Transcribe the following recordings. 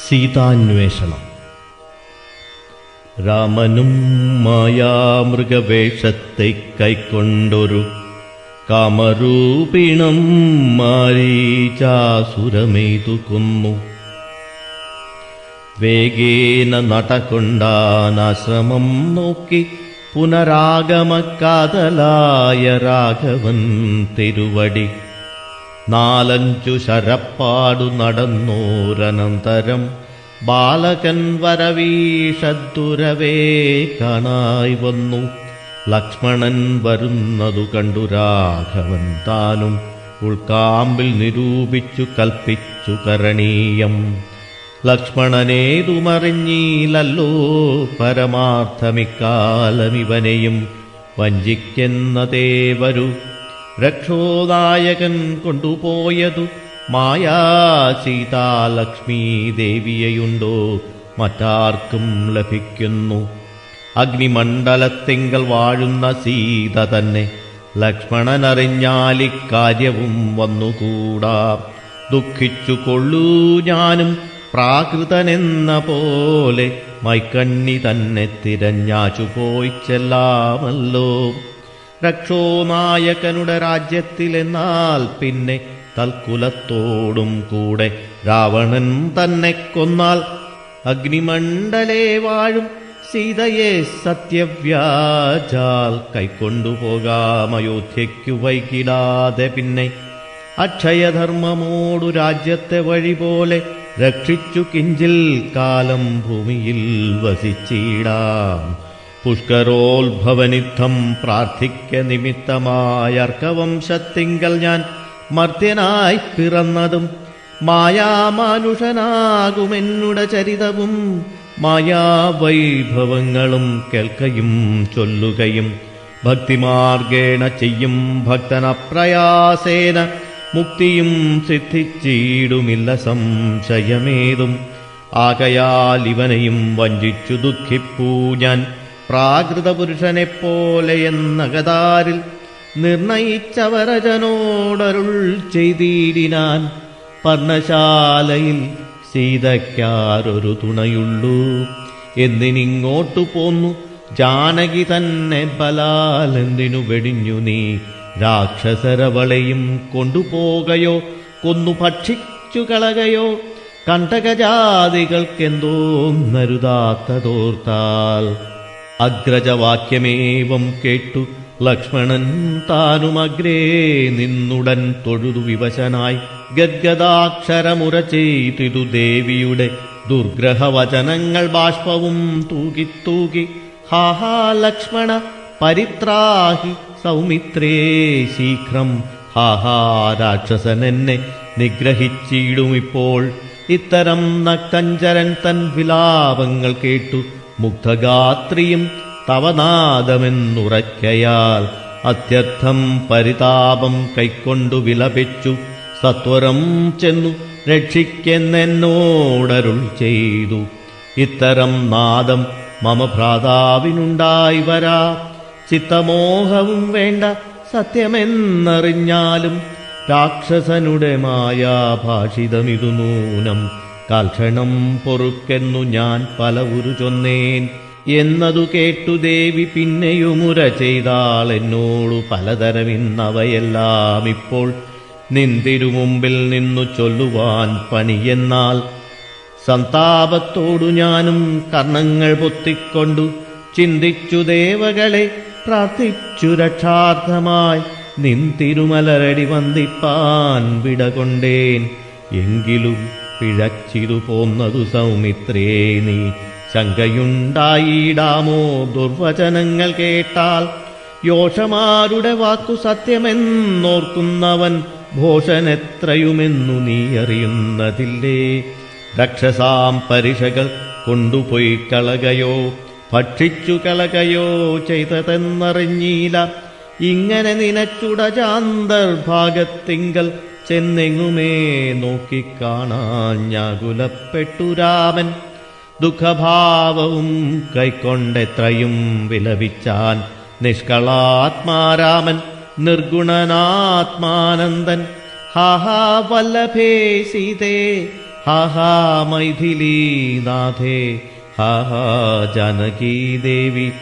സീതാന്വേഷണം. രാമനും മായാമൃഗവേഷത്തെ കൈക്കൊണ്ടൊരു കാമരൂപിണം മാരീചാസുരമെയ്തു കൊന്നു. വേഗേന നടകൊണ്ടാനാശ്രമം നോക്കി പുനരാഗമക്കാതലായ രാഘവൻ തിരുവടി. 4-5 ശരപ്പാടു നടന്നോരനന്തരം ബാലകൻ വരവീഷദ്ദുരവേ കാണായി വന്നു. ലക്ഷ്മണൻ വരുന്നതു കണ്ടു രാഘവൻ താനും ഉൾക്കാമ്പിൽ നിരൂപിച്ചു കൽപ്പിച്ചു കരണീയം. ലക്ഷ്മണനേതുമറിഞ്ഞീലല്ലോ പരമാർത്ഥമിക്കാലമിവനെയും വഞ്ചിക്കുന്നതേ വരൂ. രക്ഷോദായകൻ കൊണ്ടുപോയതു മായാ സീതാലക്ഷ്മീ ദേവിയെയുണ്ടോ മറ്റാർക്കും ലഭിക്കുന്നു? അഗ്നിമണ്ഡലത്തിങ്കൽ വാഴുന്ന സീത തന്നെ ലക്ഷ്മണനറിഞ്ഞാലിക്കാര്യവും വന്നുകൂടാ. ദുഃഖിച്ചു കൊള്ളൂ ഞാനും പ്രാകൃതനെന്ന പോലെ മൈക്കണ്ണി തന്നെ തിരഞ്ഞാച്ചു പോയി ചെല്ലാമല്ലോ. രക്ഷോനായകനുടെ രാജ്യത്തിലെന്നാൽ പിന്നെ തൽക്കുലത്തോടും കൂടെ രാവണൻ തന്നെ കൊന്നാൽ അഗ്നിമണ്ഡലേ വാഴും സീതയെ സത്യവ്യാജാൽ കൈക്കൊണ്ടുപോകാം അയോധ്യയ്ക്കു വൈകിടാതെ. പിന്നെ അക്ഷയധർമ്മമോടു രാജ്യത്തെ വഴി പോലെ രക്ഷിച്ചു കിഞ്ചിൽ കാലം ഭൂമിയിൽ വസിച്ചിടാം. പുഷ്കരോത്ഭവനിദ്ധം പ്രാർത്ഥിക്ക നിമിത്തമായ അർക്കവംശത്തിങ്കൽ ഞാൻ മർത്യനായി പിറന്നതും മായാമാനുഷനാകുമെന്നുടെ ചരിതവും മായാവൈഭവങ്ങളും കേൾക്കയും ചൊല്ലുകയും ഭക്തിമാർഗേണ ചെയ്യും ഭക്തനപ്രയാസേന മുക്തിയും സിദ്ധിച്ചിടുമില്ല സംശയമേതും. ആകയാൽ ഇവനെയും വഞ്ചിച്ചു ദുഃഖിപ്പൂ ഞാൻ പ്രാകൃതപുരുഷനെപ്പോലെ എന്നകതാരിൽ നിർണയിച്ചവരജനോടരുൾ ചെയ്തിടിനാൻ. പർണശാലയിൽ സീതയ്ക്കാരൊരു തുണയുള്ളൂ എന്നിനിങ്ങോട്ടു പോന്നു. ജാനകി തന്നെ ബലാലെന്തിനു വെടിഞ്ഞു നീ രാക്ഷസരവളെയും കൊണ്ടുപോകയോ കൊന്നു ഭക്ഷിച്ചു കളകയോ? കണ്ടകജാതികൾക്കെന്തോന്നരുതാത്തതോർത്താൽ. അഗ്രജവാക്യമേവം കേട്ടു ലക്ഷ്മണൻ താനുമഗ്രേ നിന്നുടൻ തൊഴുതു വിവശനായി ഗദ്ഗദാക്ഷരമുര ചെയ്തിതു ദേവിയുടെ ദുർഗ്രഹവചനങ്ങൾ ബാഷ്പവും തൂകിത്തൂകി. ഹാഹാ ലക്ഷ്മണ പരിത്രാഹി സൗമിത്രേ ശീഘ്രം. ഹാഹാ രാക്ഷസനെന്നെ നിഗ്രഹിച്ചിടുമിപ്പോൾ. ഇത്തരം നക്തഞ്ചരൻ തൻ വിലാപങ്ങൾ കേട്ടു മുഗ്ധഗാത്രിയും തവനാദമെന്നുറയ്ക്കയാൽ അത്യർത്ഥം പരിതാപം കൈക്കൊണ്ടു വിലപിച്ചു. സത്വരം ചെന്നു രക്ഷിക്കെന്നോടരുൾ ചെയ്തു. ഇത്തരം നാദം മമ ഭ്രാതാവിനുണ്ടായി വരാ. ചിത്തമോഹവും വേണ്ട സത്യമെന്നറിഞ്ഞാലും രാക്ഷസനുടെ മായാഭാഷിതമിതു നൂനം. കാൽക്ഷണം പൊറുക്കെന്നു ഞാൻ പലവുരു ചൊന്നേൻ എന്നതു കേട്ടു ദേവി പിന്നെയുമുര ചെയ്താൾ എന്നോടു പലതരമിന്നവയെല്ലാം ഇപ്പോൾ നിന്തിരുമുമ്പിൽ നിന്നു ചൊല്ലുവാൻ പണിയെന്നാൽ. സന്താപത്തോടു ഞാനും കർണങ്ങൾ പൊത്തിക്കൊണ്ടു ചിന്തിച്ചു ദേവകളെ പ്രാർത്ഥിച്ചു രക്ഷാർത്ഥമായി നിന്തിരുമലരടി വന്ദിപ്പാൻ വിടകൊണ്ടേൻ. എങ്കിലും പിഴച്ചിതു പോന്നതു സൗമിത്രേ നീ ശങ്കയുണ്ടായിടാമോ ദുർവചനങ്ങൾ കേട്ടാൽ? യോഷമാരുടെ വാക്കു സത്യമെന്നോർക്കുന്നവൻ ഭോഷനെത്രയുമെന്നു നീ അറിയുന്നതില്ലേ? രക്ഷസാം പരിഷകൾ കൊണ്ടുപോയി കളകയോ ഭക്ഷിച്ചു കളകയോ ചെയ്തതെന്നറിഞ്ഞീല. ഇങ്ങനെ നിനച്ചുടജാന്തർഭാഗത്തിങ്കൽ ചെന്നെങ്ങുമേ നോക്കിക്കാണാഞ്ഞാകുലപ്പെട്ടു രാമൻ. ദുഃഖഭാവവും കൈക്കൊണ്ടെത്രയും വിലപിച്ചാൻ നിഷ്കളാത്മാരാമൻ നിർഗുണനാത്മാനന്ദൻ. ഹാഹാ വല്ലഭേ സീതേ ഹാ ഹാ മൈഥിലീനാഥേ, ഹാ ഹാ ജാനകീദേവി,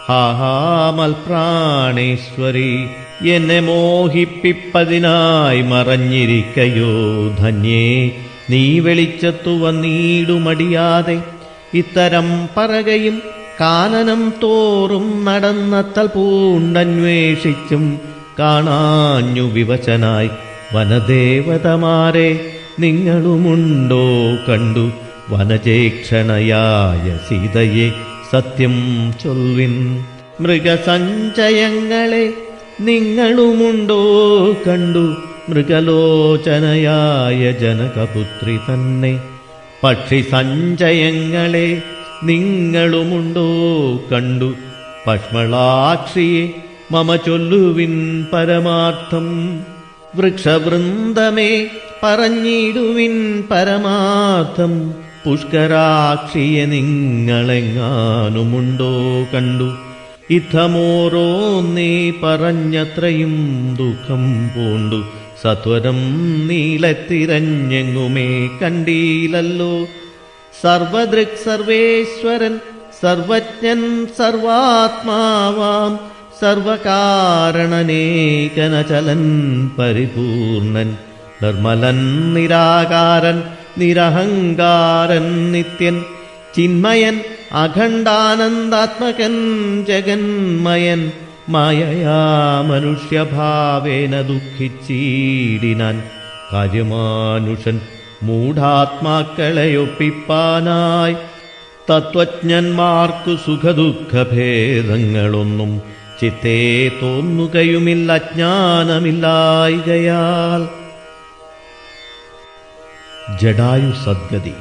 ഹാ ഹാ മൽപ്രാണേശ്വരി. എന്നെ മോഹിപ്പിപ്പതിനായി മറഞ്ഞിരിക്കയോ ധന്യേ, നീ വെളിച്ചത്തു വന്നീടുമടിയാതെ. ഇത്തരം പറകയും കാനനം തോറും നടന്നത്തൽ പൂണ്ടന്വേഷിച്ചും കാണാഞ്ഞു വിവശനായി വനദേവതമാരെ. നിങ്ങളുമുണ്ടോ കണ്ടു വനജേക്ഷണയായ സീതയെ, സത്യം ചൊൽവിൻ. മൃഗസഞ്ചയങ്ങളെ നിങ്ങളുമുണ്ടോ കണ്ടു മൃഗലോചനയായ ജനകപുത്രി തന്നെ. പക്ഷി സഞ്ചയങ്ങളെ നിങ്ങളുമുണ്ടോ കണ്ടു പഷ്മളാക്ഷിയെ, മമ ചൊല്ലുവിൻ പരമാർത്ഥം. വൃക്ഷവൃന്ദമേ പറഞ്ഞിടുവിൻ പരമാർത്ഥം. പുഷ്കരാക്ഷിയെ നിങ്ങളെങ്ങാനുമുണ്ടോ കണ്ടു. ഇത്തമോരോന്നേ പറഞ്ഞത്രയും ദുഃഖം പൂണ്ടു സത്വരം നീളത്തിരഞ്ഞെങ്ങുമേ കണ്ടീലല്ലോ. സർവദൃക് സർവേശ്വരൻ സർവജ്ഞൻ സർവാത്മാവാം സർവകാരണനേകനചലൻ പരിപൂർണൻ നിർമ്മലൻ നിരാകാരൻ നിരഹങ്കാരൻ നിത്യൻ ചിന്മയൻ അഖണ്ഡാനന്ദാത്മകൻ ജഗന്മയൻ. മായയാ മനുഷ്യഭാവേന ദുഃഖിച്ചീടിനാൻ കാര്യമാനുഷൻ മൂഢാത്മാക്കളെയൊപ്പിപ്പാനായി. തത്വജ്ഞന്മാർക്കു സുഖദുഃഖഭേദങ്ങളൊന്നും ചിത്തേ തോന്നുകയുമില്ല അജ്ഞാനമില്ലായികയാൽ. ജടായു സദ്ഗതി.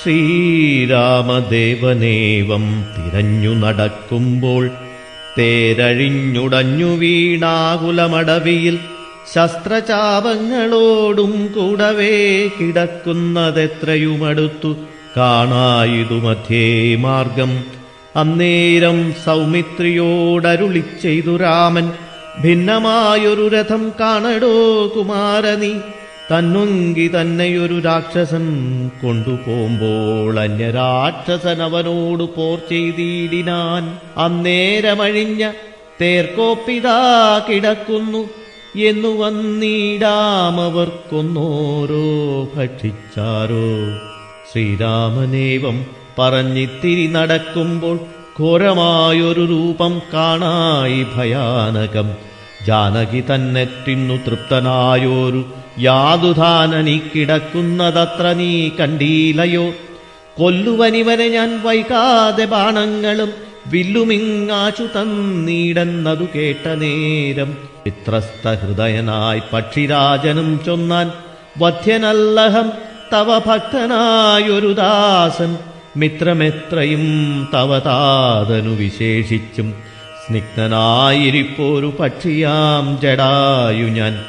ശ്രീരാമദേവനേവം തിരഞ്ഞു നടക്കുമ്പോൾ തേരഴിഞ്ഞുടഞ്ഞു വീണാകുലമടവിയിൽ ശസ്ത്രചാപങ്ങളോടും കൂടവേ കിടക്കുന്നതെത്രയുമടുത്തു കാണായിതു മധ്യേ മാർഗം. അന്നേരം സൗമിത്രിയോടരുളിച്ചെയ്തു രാമൻ, ഭിന്നമായൊരു രഥം കാണടോ കുമാരനീ. തന്നൊങ്കി തന്നെയൊരു രാക്ഷസൻ കൊണ്ടുപോകുമ്പോൾ അന്യരാക്ഷസൻ അവനോട് പോർ ചെയ്തിടിനാൻ. അന്നേരമഴിഞ്ഞ തേർക്കോപ്പിതാ കിടക്കുന്നു എന്നു വന്നിടാമവർക്കൊന്നോരോ ഭക്ഷിച്ചാരോ. ശ്രീരാമനേവം പറഞ്ഞിത്തിരി നടക്കുമ്പോൾ ഘോരമായൊരു രൂപം കാണായി ഭയാനകം. ജാനകി തന്നെ തിന്നു തൃപ്തനായോരു യാതുധാനനി കിടക്കുന്നതത്ര നീ കണ്ടീലയോ. കൊല്ലുവനിവനെ ഞാൻ വൈകാതെ ബാണങ്ങളും വില്ലുമിങ്ങാശു തന്നീടെന്നതു കേട്ട നേരം ചിത്രസ്ഥ ഹൃദയനായി പക്ഷിരാജനും ചൊന്നാൻ, വധ്യനല്ലഹം തവ ഭക്തനായൊരു ദാസൻ. മിത്രമെത്രയും തവ താതനു വിശേഷിച്ചും സ്നിഗ്ധനായിരിപ്പോരു പക്ഷിയാം ജടായു ഞാൻ.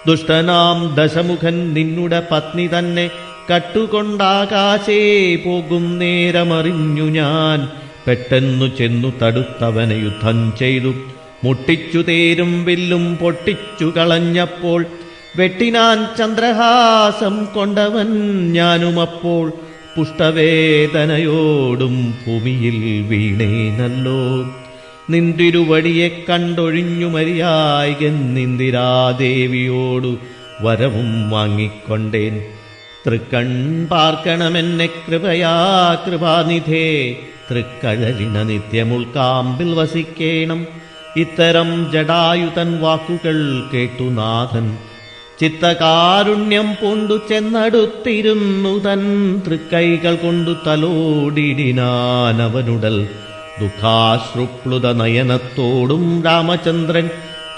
ദുഷ്ടനാം ദശമുഖൻ നിന്നുടെ പത്നി തന്നെ കട്ടുകൊണ്ടാകാശേ പോകും നേരമറിഞ്ഞു ഞാൻ. പെട്ടെന്നു ചെന്നു തടുത്തവനെ യുദ്ധം ചെയ്തു മുട്ടിച്ചു തേരും വില്ലും പൊട്ടിച്ചു കളഞ്ഞപ്പോൾ വെട്ടിനാൻ ചന്ദ്രഹാസം കൊണ്ടവൻ ഞാനുമപ്പോൾ. പുഷ്ടവേദനയോടും ഭൂമിയിൽ വീണേനല്ലോ. നിന്തിരുവടിയെ കണ്ടൊഴിഞ്ഞു മരിയായകൻ നിന്ദിരാദേവിയോടു വരവും വാങ്ങിക്കൊണ്ടേൻ. തൃക്കൺ പാർക്കണമെന്നെ കൃപയാ കൃപാനിധേ, തൃക്കഴലിന നിത്യമുൾക്കാമ്പിൽ വസിക്കേണം. ഇത്തരം ജടായുതൻ വാക്കുകൾ കേട്ടു നാഥൻ ചിത്തകാരുണ്യം പൂണ്ടു ചെന്നടുത്തിരുന്നു തൻ തൃക്കൈകൾ കൊണ്ടു തലോടിടിനാനവനുടൽ. ദുഃഖാശ്രുപ്ലുത നയനത്തോടും രാമചന്ദ്രൻ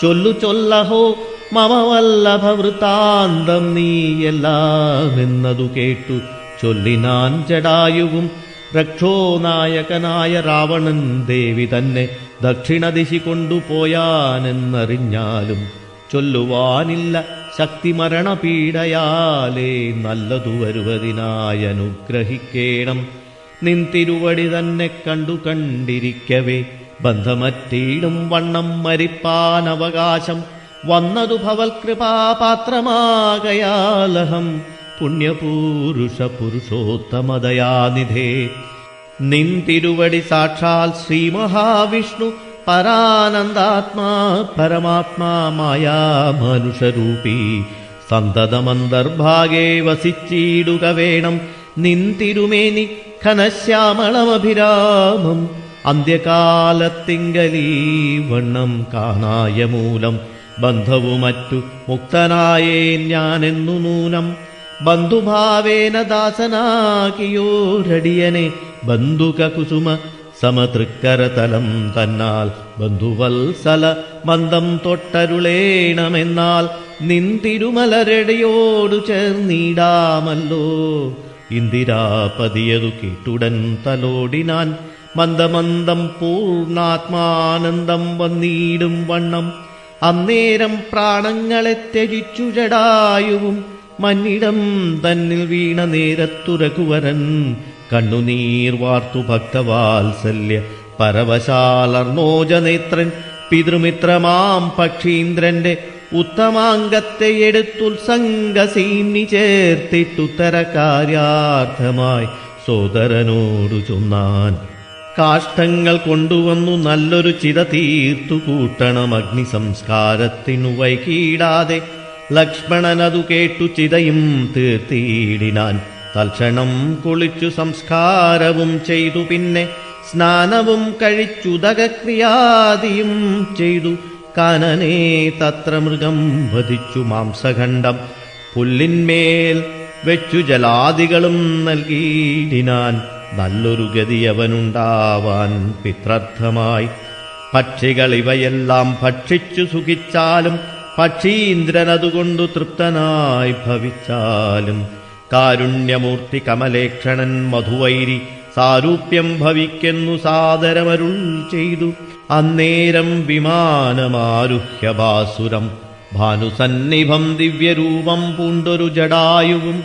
ചൊല്ലു ചൊല്ലഹോ മമ വല്ലഭ വൃത്താന്തം നീയെല്ലാമെന്നതു കേട്ടു ചൊല്ലിനാൻ ജടായുവും. രക്ഷോനായകനായ രാവണൻ ദേവി തന്നെ ദക്ഷിണദിശി കൊണ്ടുപോയാനെന്നറിഞ്ഞാലും ചൊല്ലുവാനില്ല ശക്തി മരണപീഡയാലേ. നല്ലതു വരുവതിനായി അനുഗ്രഹിക്കേണം. നിൻ തിരുവടി തന്നെ കണ്ടു കണ്ടിരിക്കവേ ബന്ധമറ്റീടും വണ്ണം മരിപ്പാനവകാശം വന്നതു ഭവൽകൃപാപാത്രമാകയാലഹം പുണ്യപൂരുഷ പുരുഷോത്തമദയാനിധേ. നിൻ തിരുവടി സാക്ഷാൽ ശ്രീ മഹാവിഷ്ണു പരാനന്ദാത്മാ പരമാത്മാ മായാ മനുഷ്യരൂപി സന്തതമന്തർഭാഗേ വസിച്ചിടുക വേണം. നിൻ തിരുമേനി ഘനശ്യാമളമഭിരാമം അന്ത്യകാലത്തിങ്കലീ വണ്ണം കാണായ മൂലം ബന്ധവുമറ്റു മുക്തനായേ ഞാനെന്നു നൂനം. ബന്ധുഭാവേന ദാസനാകിയോരടിയനെ ബന്ധുക കുസുമ സമതൃക്കരതലം തന്നാൽ ബന്ധുവത്സല മന്ദം തൊട്ടരുളേണമെന്നാൽ നിൻ തിരുമലരടിയോടു ചേർന്നിടാമല്ലോ. ഇന്ദിരാപതിയതു കേട്ടുടൻ തലോടിനാൻ മന്ദമന്ദം പൂർണ്ണാത്മാനന്ദം വന്നിടും വണ്ണം. അന്നേരം പ്രാണങ്ങളെ ത്യജിച്ചു ജടായുവും മന്നിടം തന്നിൽ വീണ നേരത്തു രഘുവരൻ കണ്ണുനീർ വാർത്തു ഭക്തവാത്സല്യ പരവശാലർണോജനേത്രൻ പിതൃമിത്രമാം പക്ഷീന്ദ്രന്റെ ഉത്തമാംഗത്തെ എടുത്തുത്സംഗസീന്നി ചേർത്തിട്ടുത്തര കാര്യാർത്ഥമായി സോദരനോടു ചൊന്നാൻ. കാഷ്ടങ്ങൾ കൊണ്ടുവന്നു നല്ലൊരു ചിത തീർത്തു കൂട്ടണം അഗ്നി സംസ്കാരത്തിനു വൈകീടാതെ. ലക്ഷ്മണനതു കേട്ടു ചിതയും തീർത്തിയിടിനാൻ. തൽക്ഷണം കുളിച്ചു സംസ്കാരവും ചെയ്തു. പിന്നെ സ്നാനവും കഴിച്ചുദകക്രിയാദിയും ചെയ്തു. കാനനേ തത്ര മൃഗം വധിച്ചു മാംസഖണ്ഡം പുല്ലിന്മേൽ വെച്ചു ജലാദികളും നൽകിയിടിനാൻ. നല്ലൊരു ഗതിയവനുണ്ടാവാൻ പിത്രർത്ഥമായി. പക്ഷികളിവയെല്ലാം ഭക്ഷിച്ചു സുഖിച്ചാലും പക്ഷീന്ദ്രനതുകൊണ്ടു തൃപ്തനായി ഭവിച്ചാലും കാരുണ്യമൂർത്തി കമലേക്ഷണൻ മധുവൈരി സാരൂപ്യം ഭവിക്കുന്നു സാദരമരുൾ ചെയ്തു. അന്നേരം വിമാനമാരുഹ്യ ബാസുരം ഭാനുസന്നിഭം ദിവ്യരൂപം പൂണ്ടൊരു ജടായുവും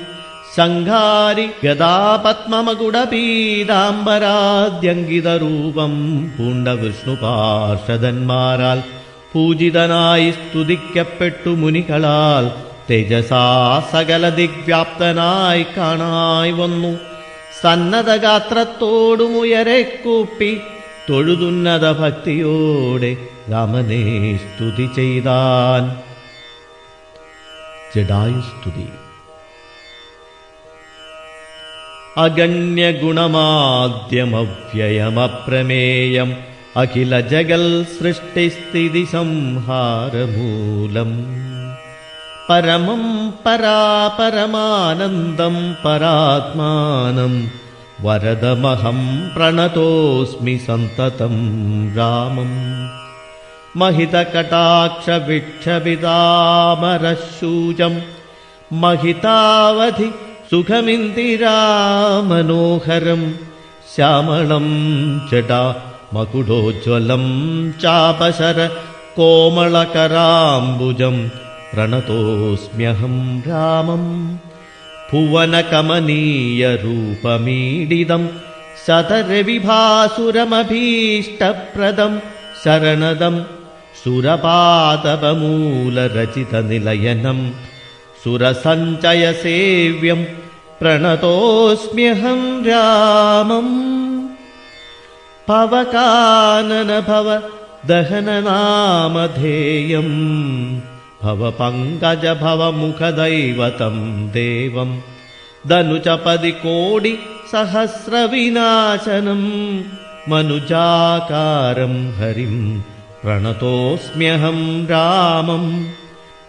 ശംഖാരി ഗദാപത്മമകുടപീതാംബരാദ്യങ്കിതരൂപം പൂണ്ട വിഷ്ണുപാർഷദന്മാരാൽ പൂജിതനായി സ്തുതിക്കപ്പെട്ടു മുനികളാൽ തേജസാ സകല ദിഗ്വ്യാപ്തനായി കാണായി വന്നു. സന്നദ്ധഗാത്രത്തോടുമുയരെ കൂപ്പി തൊഴുതുന്നത ഭക്തിയോടെ രാമനെ സ്തുതി ചെയ്താൻ. ജടായുസ്തുതി. അഗണ്യഗുണമാദ്യമവ്യയമപ്രമേയം അഖില ജഗൽ സൃഷ്ടിസ്ഥിതി സംഹാരമൂലം പരമം പരാപരമാനന്ദം പരാത്മാനം വരദമഹം പ്രണതോസ്മി സന്തതം രാമം. महितकटाक्षविक्षपितामरशूजं महितावधि सुखमिन्दिरामनोहरं श्यामलं जटा मकुडोज्ज्वलं चापशर कोमलकराम्बुजं प्रणतोऽस्म्यहं रामं. भुवनकमनीयरूपमीडिदं शतरविभासुरमभीष्टप्रदं शरणदं सुरपादपमूलरचितनिलयनं सुरसञ्चयसेव्यं प्रणतोऽस्म्यहं रामं. भवकाननभव दहननामधेयं भवपङ्कज भवमुखदैवतं देवं धनुचपदि कोडि सहस्रविनाशनं मनुजाकारं हरिं प्रणतोऽस्म्यहं रामं.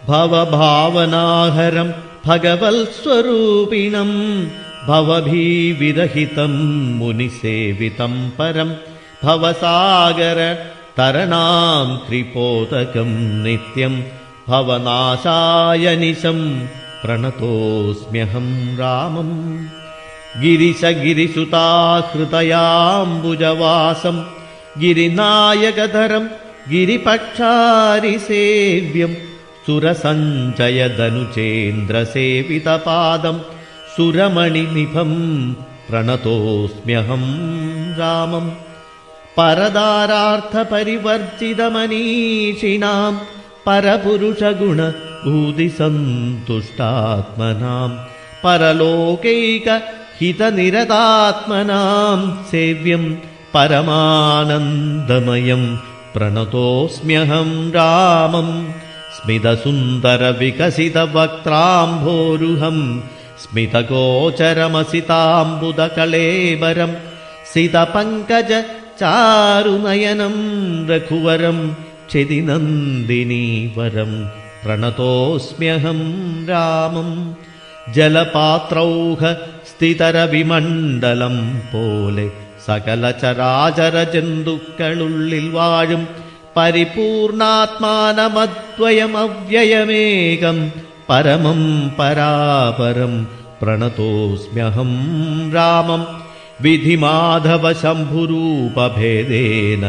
भवभावनाहरं भगवत्स्वरूपिणं भवभीविरहितं मुनिसेवितं परं भवसागर तरणां कृपोदकं नित्यं भवनाशायनिशं प्रणतोऽस्म्यहं रामं. गिरिशगिरिसुताहृतयाम्बुजवासं गिरिनायकधरं गिरिपक्षारिसेव्यं सुरसञ्चयदनुचेन्द्रसेवितपादं सुरमणिनिभं प्रणतोऽस्म्यहं रामं. परदारार्थपरिवर्जितमनीषिणां പരപുരുഷഗുണ ഭൂതിസന്തുഷ്ടാത്മനാം പരലോകൈക ഹിതനിരതാത്മനാം സേവ്യം പരമാനന്ദമയം പ്രണതോസ്മ്യഹം രാമം സ്മിതസുന്ദരവികസിതവക്ത്രാംഭോരുഹം സ്മിതഗോചരമസിതാംബുദകളേബരം സിതപങ്കജ ചാരുനയനം രഘുവരം ക്ഷിതിനന്ദിനീവരം പ്രണതോസ്മ്യഹം രാമം ജലപാത്രൗഹ സ്ഥിതരവിമണ്ഡലം പോലെ സകല ചരാചര ജന്തുക്കളുള്ളിൽ വാഴും പരിപൂർണാത്മാനമദ്വയമവ്യയമേകം പരമം പരാപരം പ്രണതോസ്മ്യഹം രാമം വിധിമാധവ ശംഭുരൂപഭേദേന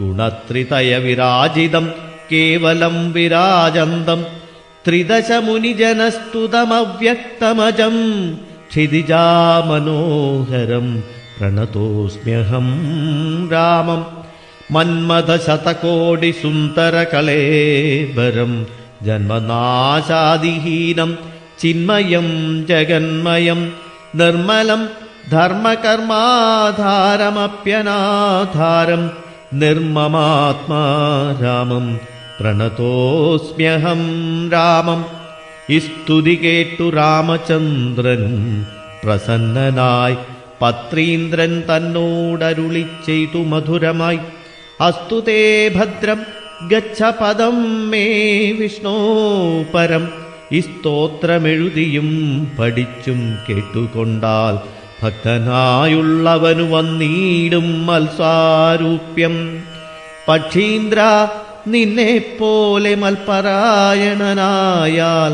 ഗുണത്രിതയ വിരാജിതം കേവലം വിരാജന്തം ത്രിദശമുനിജനസ്തുതമവ്യക്തമജം ക്ഷിതിജാമനോഹരം പ്രണതോസ്മ്യഹം രാമം മന്മഥശതകോടിസുന്ദരകളേബരം ജന്മനാശാദിഹീനം ചിന്മയം ജഗന്മയം നിർമ്മലം ധർമ്മകർമാധാരമപ്യനാധാരം നിർമ്മമാത്മാ രാമം പ്രണതോസ്മ്യഹം രാമം സ്തുതി കേട്ടു രാമചന്ദ്രനും പ്രസന്നനായി പത്രീന്ദ്രൻ തന്നോടരുളി ചെയ്തു മധുരമായി അസ്തു തേ ഭദ്രം ഗച്ഛ പദം മേ വിഷ്ണോ പരം ഈ സ്തോത്രമെഴുതിയും പഠിച്ചും കേട്ടുകൊണ്ടാൽ ഭക്തനായുള്ളവനു വന്നീടും മത്സാരൂപ്യം പക്ഷീന്ദ്ര നിന്നെപ്പോലെ മൽപരായണനായാൽ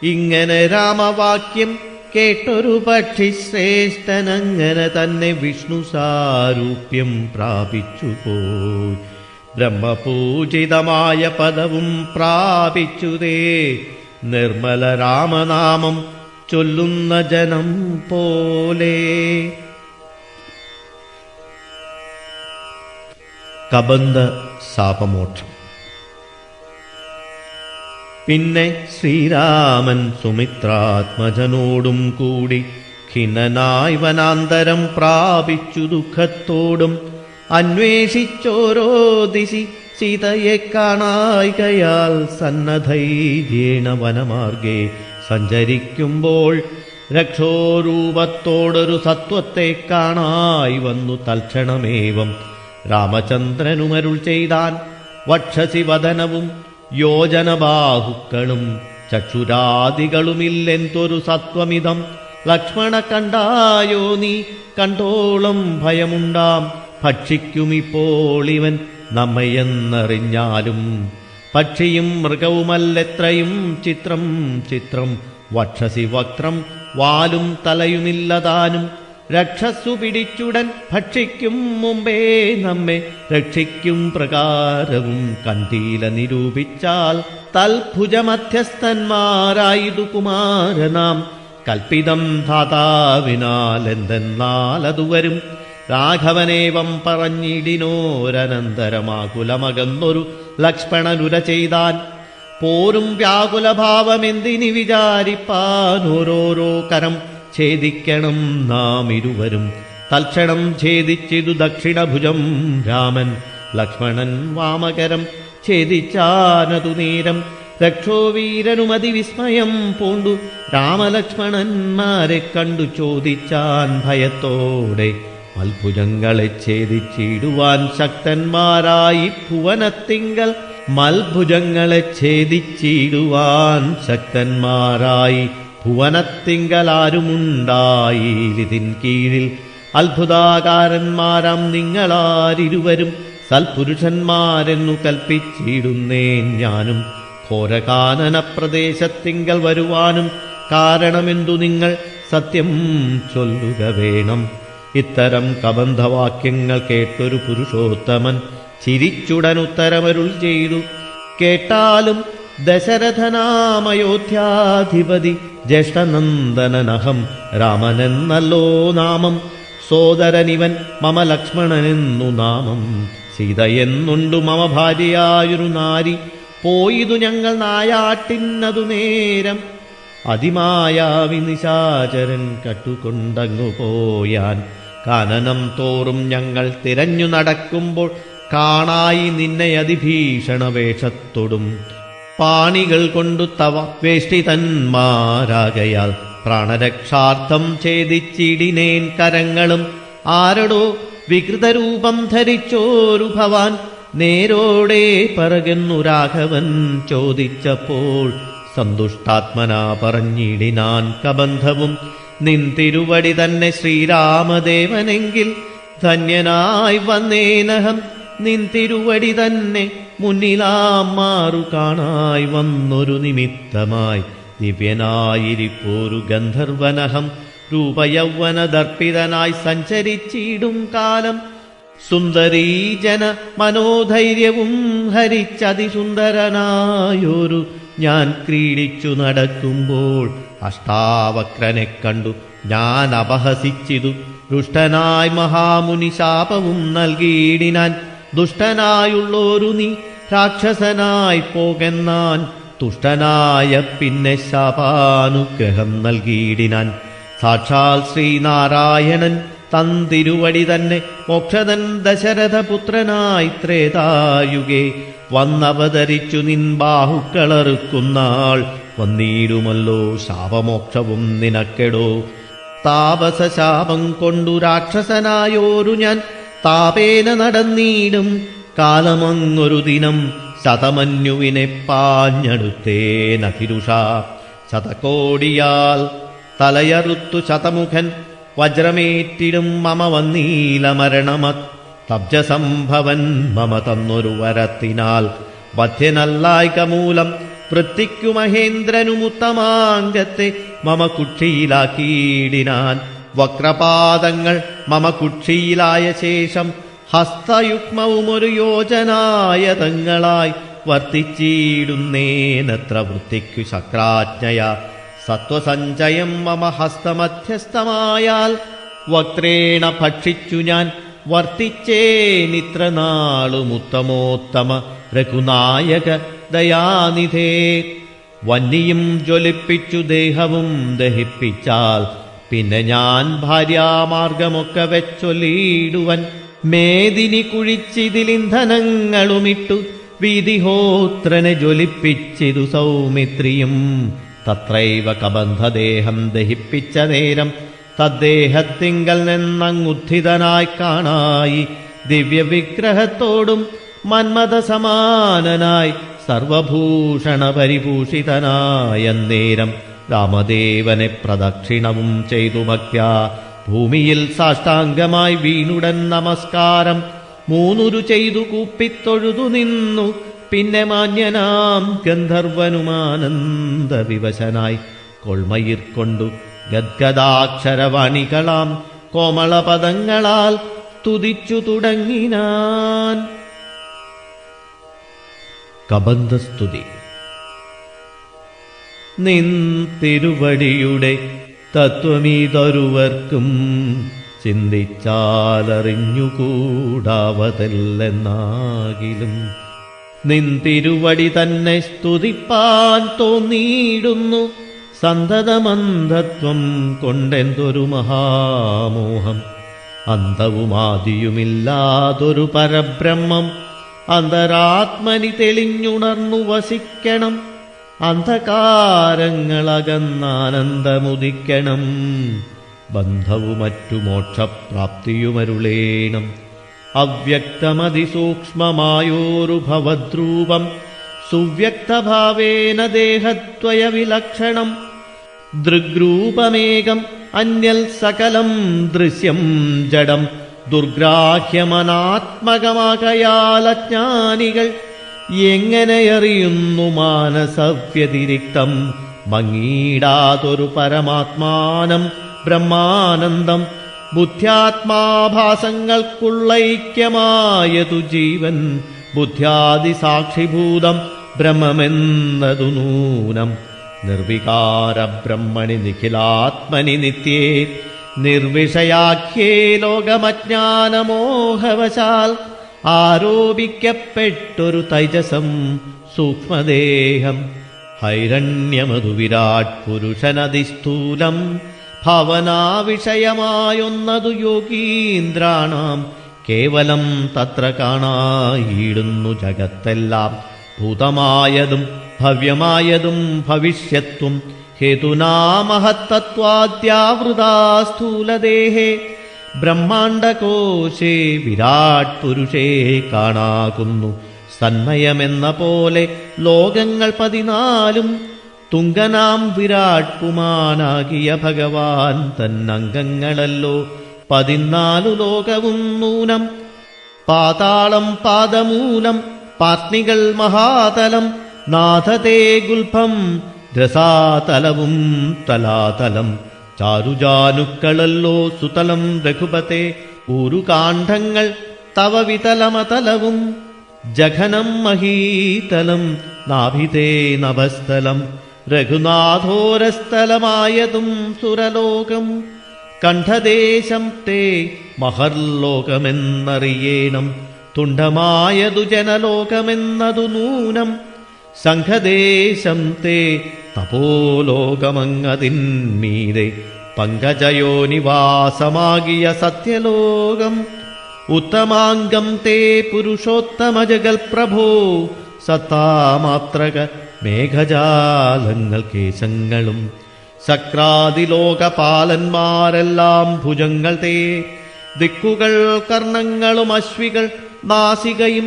ഇങ്ങനെ രാമവാക്യം കേട്ടൊരു പക്ഷി ശ്രേഷ്ഠനങ്ങനെ തന്നെ വിഷ്ണു സാരൂപ്യം പ്രാപിച്ചുപോയി ബ്രഹ്മപൂജിതമായ പദവും പ്രാപിച്ചുതേ നിർമ്മല രാമനാമം ചൊല്ലുന്ന ജനം പോലെ. കബന്ധ ശാപമോക്ഷം. പിന്നെ ശ്രീരാമൻ സുമിത്രാത്മജനോടും കൂടി ഖിന്നനായി വനാന്തരം പ്രാപിച്ചു ദുഃഖത്തോടും അന്വേഷിച്ചോരോ ദിശി സീതയെ കാണായികയാൽ സന്നദ്ധൈര്യേണ വനമാർഗേ സഞ്ചരിക്കുമ്പോൾ രക്ഷോരൂപത്തോടൊരു സത്വത്തെ കാണായി വന്നു തൽക്ഷണമേവം രാമചന്ദ്രനുമരുൾ ചെയ്താൻ. വക്ഷസി വദനവും യോജനബാഹുക്കളും ചക്ഷുരാദികളുമില്ലെന്തൊരു സത്വമിതം ലക്ഷ്മണ കണ്ടായോ നീ കണ്ടോളം ഭയമുണ്ടാം ഭക്ഷിക്കുമിപ്പോൾ ഇവൻ നമ്മയെന്നറിഞ്ഞാലും പക്ഷിയും മൃഗവുമല്ലെത്രയും ചിത്രം ചിത്രം വക്ഷസി വക്രം വാലും തലയുമില്ലതാനും രക്ഷസ്സു പിടിച്ചുടൻ ഭക്ഷിക്കും മുമ്പേ നമ്മെ രക്ഷിക്കും പ്രകാരവും കണ്ടീല നിരൂപിച്ചാൽ തൽഭുജമധ്യസ്ഥന്മാരായിതു കുമാരനാം കൽപ്പിതം ധാതാവിനാൽ എന്തെന്നാലതു വരും. രാഘവനേവം പറഞ്ഞിടിനോരനന്തരമാകുലമകന്നൊരു ലക്ഷ്മണനുര ചെയ്താൻ. പോരും വ്യാകുലഭാവമെന്തിനി വിചാരിപ്പാൻ ഓരോരോ കരം ഛേദിക്കണം നാം ഇരുവരും. തൽക്ഷണം ഛേദിച്ചിതു ദക്ഷിണഭുജം രാമൻ ലക്ഷ്മണൻ വാമകരം ഛേദിച്ചാനതു നേരം. രക്ഷോവീരനുമതിവിസ്മയം പൂണ്ടു രാമലക്ഷ്മണന്മാരെ കണ്ടു ചോദിച്ചാൻ ഭയത്തോടെ. മൽഭുജങ്ങളെ ഛേദിച്ചിടുവാൻ ശക്തന്മാരായി ഭുവനത്തിങ്കൽ മൽഭുജങ്ങളെ ഛേദിച്ചിടുവാൻ ശക്തന്മാരായി ഭുവനത്തിങ്കലാരുമുണ്ടായിതിൻ കീഴിൽ. അത്ഭുതാകാരന്മാരാം നിങ്ങളാരിരുവരും സൽപുരുഷന്മാരെന്നു കൽപ്പിച്ചിടുന്നേൻ ഞാനും. ഘോരകാനന പ്രദേശത്തിങ്കൽ വരുവാനും കാരണമെന്തു നിങ്ങൾ സത്യം ചൊല്ലുക വേണം. ഇത്തരം കബന്ധവാക്യങ്ങൾ കേട്ടൊരു പുരുഷോത്തമൻ ചിരിച്ചുടനുത്തരമരുൾ ചെയ്തു. കേട്ടാലും ദശരഥനാമയോധ്യാധിപതി ജ്യേഷ്ഠനന്ദനനഹം രാമനെന്നല്ലോ നാമം. സോദരനിവൻ മമ ലക്ഷ്മണനെന്നു നാമം. സീതയെന്നുണ്ടു മമ ഭാര്യയായൊരു നാരി. പോയിതു ഞങ്ങൾ നായാട്ടിന്നതു നേരം. അതിമായാവി നിശാചരൻ കട്ടുകൊണ്ടങ്ങു പോയാൻ. കാനനം തോറും ഞങ്ങൾ തിരഞ്ഞു നടക്കുമ്പോൾ കാണായി നിന്നെ അതിഭീഷണ വേഷത്തൊടും. പാണികൾ കൊണ്ടു തവ വേഷ്ടിതന്മാരാകയാൽ പ്രാണരക്ഷാർത്ഥം ഛേദിച്ചിടിനേൻ കരങ്ങളും. ആരടോ വികൃതരൂപം ധരിച്ചോരു ഭവാൻ നേരോടെ പറകുന്നു രാഘവൻ ചോദിച്ചപ്പോൾ. സന്തുഷ്ടാത്മനാ പറഞ്ഞിടിനാൻ കബന്ധവും നിൻ തിരുവടി തന്നെ ശ്രീരാമദേവനെങ്കിൽ ധന്യനായി വന്നേനഹം. നിൻ തിരുവടി തന്നെ മുന്നിലാം മാറു കാണായി വന്നൊരു നിമിത്തമായി ദിവ്യനായിരിപ്പോരു ഗന്ധർവനഹം. രൂപയൗവന ദർപ്പിതനായി സഞ്ചരിച്ചിടും കാലം. സുന്ദരീജന മനോധൈര്യവും ഹരിച്ചതിസുന്ദരനായൊരു ഞാൻ ക്രീഡിച്ചു നടക്കുമ്പോൾ അഷ്ടാവക്രനെ കണ്ടു ഞാൻ അപഹസിച്ചിതു. ദുഷ്ടനായി മഹാമുനി ശാപവും നൽകിയിടിനാൻ. ദുഷ്ടനായുള്ളോരു നീ രാക്ഷസനായി പോകെന്നാൻ. തുഷ്ടനായ പിന്നെ ശാപാനുഗ്രഹം നൽകിയിടിനാൻ. സാക്ഷാൽ ശ്രീനാരായണൻ തന്തിരുവടി തന്നെ മോക്ഷദൻ ദശരഥപുത്രനായി ത്രേതായുഗേ വന്നവതരിച്ചു നിൻ ബാഹുക്കളറുക്കുന്നാൾ. വന്നീടുമല്ലോ ശാപമോക്ഷവും നിനക്കെടോ. താപസശാപം കൊണ്ടു രാക്ഷസനായോരു ഞാൻ താപേന നടന്നീടും കാലമങ്ങൊരു ദിനം. ശതമന്യുവിനെ പാഞ്ഞടുത്തേനഭിരുഷ. ശതകോടിയാൽ തലയറുത്തു ശതമുഖൻ വജ്രമേറ്റിടും മമ വന്നീല മരണമത്. തബ്ജസംഭവൻ മമ തന്നൊരു വരത്തിനാൽ വധ്യനല്ലായ്ക മൂലം വൃത്തിക്കു മഹേന്ദ്രനുമുത്തമാംഗത്തെ മമ കുക്ഷിയിലാക്കിയിടിനാൻ. വക്രപാദങ്ങൾ മമ കുക്ഷിയിലായ ശേഷം ഹസ്തയുഗ്മവും ഒരു യോജനായതങ്ങളായി വർത്തിച്ചിടുന്നേനത്ര വൃത്തിക്കു ശക്രാജ്ഞയ. സത്വസഞ്ചയം മമ ഹസ്തമധ്യസ്ഥമായാൽ വക്രേണ ഭക്ഷിച്ചു ഞാൻ വർത്തിച്ചേനിത്ര നാളുമുത്തമോത്തമ രഘുനായക ദയാനിധേ. വന്നിയും ജ്വലിപ്പിച്ചു ദേഹവും ദഹിപ്പിച്ചാൽ പിന്നെ ഞാൻ ഭാര്യാമാർഗമൊക്കെ വെച്ചൊല്ലിയിടുവൻ. മേദിനി കുഴിച്ചിതിലിന്ധനങ്ങളുമിട്ടു വീതിഹോത്രനെ ജ്വലിപ്പിച്ചിതു സൗമിത്രിയും. തത്രൈവ കബന്ധദേഹം ദഹിപ്പിച്ച നേരം തദ്ദേഹത്തിങ്കൽ നിന്നങ്ങുദ്ധിതനായി കാണായി. ദിവ്യവിഗ്രഹത്തോടും മന്മഥ സമാനനായി സർവഭൂഷണ പരിഭൂഷിതനായ നേരം രാമദേവനെ പ്രദക്ഷിണവും ചെയ്തു ഭക്ത്യാ ഭൂമിയിൽ സാഷ്ടാംഗമായി വീണുടൻ നമസ്കാരം മൂന്നുരു ചെയ്തു കൂപ്പിത്തൊഴുതു നിന്നു. പിന്നെ മാന്യനാം ഗന്ധർവനുമാനന്ദ വിവശനായി കൊൾമയിർ കൊണ്ടു ഗദ്ഗദാക്ഷരവാണികളാം കോമളപദങ്ങളാൽ തുതിച്ചു തുടങ്ങിനാൻ. കബന്ധസ്തുതി. നിൻ തിരുവടിയുടെ തത്വമീതൊരുവർക്കും ചിന്തിച്ചാലറിഞ്ഞുകൂടാവതല്ലെന്നാകിലും നിൻ തിരുവടി തന്നെ സ്തുതിപ്പാൻ തോന്നിയിടുന്നു. സന്തതമന്ധത്വം കൊണ്ടെന്തൊരു മഹാമോഹം. അന്തവുമാദിയുമില്ലാതൊരു പരബ്രഹ്മം അന്തരാത്മനി തെളിഞ്ഞുണർന്നു വസിക്കണം. അന്ധകാരങ്ങളകന്നാനന്ദമുദിക്കണം. ബന്ധവു മറ്റു മോക്ഷപ്രാപ്തിയുമരുളേണം. അവ്യക്തമതിസൂക്ഷ്മമായോരു ഭവദ്രൂപം സുവ്യക്തഭാവേന ദേഹദ്വയ വിലക്ഷണം. ദൃഗ്രൂപമേകം അന്യൽ സകലം ദൃശ്യം ജഡം ദുർഗ്രാഹ്യമനാത്മകമാകയാലജ്ഞാനികൾ എങ്ങനെയറിയുന്നു മാനസവ്യതിരിക്തം. മങ്ങീടാതൊരു പരമാത്മാനം ബ്രഹ്മാനന്ദം. ബുദ്ധ്യാത്മാഭാസങ്ങൾക്കുള്ളൈക്യമായതു ജീവൻ ബുദ്ധ്യാദിസാക്ഷിഭൂതം ബ്രഹ്മമെന്നതു നൂനം. നിർവികാര ബ്രഹ്മണി നിഖിലാത്മനി നിത്യേ നിർവിഷയാഖ്യേ ലോകമജ്ഞാനമോഹവശാൽ ആരോപിക്കപ്പെട്ടൊരു തൈജസം സൂക്ഷ്മദേഹം ഹൈരണ്യമധുവിരാട് പുരുഷനതിസ്ഥൂലം ഭാവനാവിഷയമായൊന്നതു യോഗീന്ദ്രാണാം കേവലം തത്ര കാണായിടുന്നു ജഗത്തെല്ലാം ഭൂതമായതും ഭവ്യമായതും ഭവിഷ്യത്വം ഹേതുനാ മഹത്തത്വാദ്യാവൃതാ സ്ഥൂലദേഹേ ബ്രഹ്മാണ്ഡകോശേ വിരാട് പുരുഷേ കാണാകുന്നു സന്മയമെന്ന പോലെ ലോകങ്ങൾ 14 തുങ്കനാം വിരാട് പുമാനാകിയ ഭഗവാൻ തന്നംഗങ്ങളല്ലോ 14 ലോകവും നൂനം പാതാളം പാദമൂലം പാത്നികൾ മഹാതലം നാഥതേ ഗുൽഭം രസാതലവും തലാതലം ചാരുജാനുക്കളല്ലോ സുതലം രഘുപതേ ഊരുകാണ്ഡങ്ങൾ തവ വിതലമതലവും ജഘനം മഹീതലം നാഭിതേ നഭസ്ഥലം രഘുനാഥോരസ്ഥലമായതും സുരലോകം കണ്ഠദേശം തേ മഹർലോകമെന്നറിയേണം തുണ്ഡമായതു ജനലോകമെന്നതു നൂനം സംഘദേശം തേ തപോലോകമങ്ങതിന്മീതെ പങ്കജയോനിവാസമാകിയ സത്യലോകം ഉത്തമാംഗം തേ പുരുഷോത്തമജഗൽ പ്രഭോ സത്താമാത്രക മേഘജാലങ്ങൾ കേശങ്ങളും ശക്രാദിലോകപാലന്മാരെല്ലാം ഭുജങ്ങൾ തേ ദിക്കുകൾ കർണങ്ങളും അശ്വികൾ നാസികയും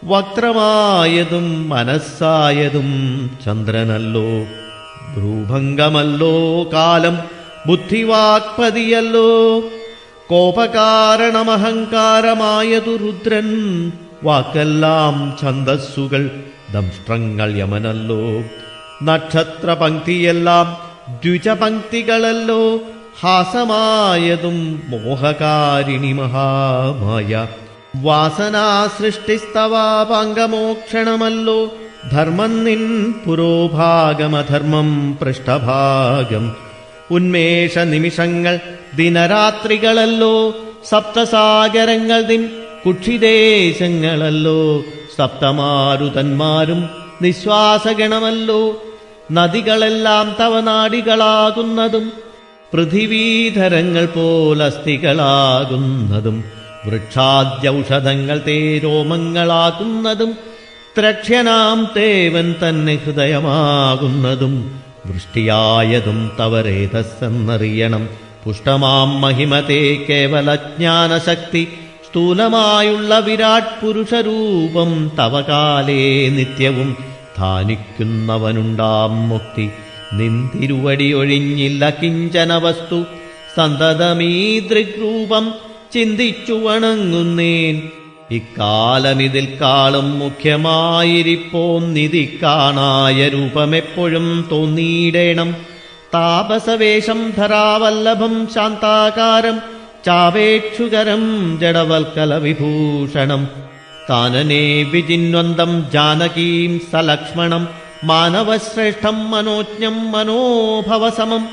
വക്രമായതും മനസ്സായതും ചന്ദ്രനല്ലോ ഭ്രൂഭംഗമല്ലോ കാലം ബുദ്ധിവാക്പതിയല്ലോ കോപകാരണമഹങ്കാരമായതു രുദ്രൻ വാക്കെല്ലാം ഛന്ദസ്സുകൾ ദംഷ്ട്രങ്ങൾ യമനല്ലോ നക്ഷത്രപംക്തിയെല്ലാം ദ്വിജപംക്തികളല്ലോ ഹാസമായതും മോഹകാരിണി മഹാമായ വാസനാസൃഷ്ടിസ്തവാപാംഗമോക്ഷണമല്ലോ ധർമ്മം നിൻ പുരോഭാഗമധർമ്മം പൃഷ്ഠഭാഗം ഉന്മേഷ നിമിഷങ്ങൾ ദിനരാത്രികളല്ലോ സപ്തസാഗരങ്ങൾ നിൻ കുക്ഷിദേശങ്ങളല്ലോ സപ്തമാരുതന്മാരും നിശ്വാസഗണമല്ലോ നദികളെല്ലാം തവ നാടികളാകുന്നതും പൃഥിവീധരങ്ങൾ പോലസ്ഥികളാകുന്നതും വൃക്ഷാദ്യൗഷധങ്ങൾ തേ രോമങ്ങളാകുന്നതും ത്രക്ഷ്യനാം തേവൻ തന്നെ ഹൃദയമാകുന്നതും വൃഷ്ടിയായതും തവരേതസ്സെന്നറിയണം പുഷ്ടമാം മഹിമതേ കേവലജ്ഞാനശക്തി സ്ഥൂലമായുള്ള വിരാട് പുരുഷരൂപം തവ കാലേ നിത്യവും ധാനിക്കുന്നവനുണ്ടാം മുക്തി നിന്തിരുവടി ഒഴിഞ്ഞില്ല കിഞ്ചന വസ്തു സന്തതമീ ദൃഗ്രൂപം ചിന്തിച്ചു വണങ്ങുന്നേൻ ഇക്കാലമിതിൽ കാളും മുഖ്യമായിരിപ്പോന്നിതി കാണായ രൂപമെപ്പോഴും തോന്നിയിടേണം താപസവേഷം ധരാവല്ലഭം ശാന്താകാരം ചാവേക്ഷുകരം ജഡവൽക്കല വിഭൂഷണം കാനനേ വിജിന്വന്തം ജാനകീം സലക്ഷ്മണം മാനവശ്രേഷ്ഠം മനോജ്ഞം മനോഭവസമം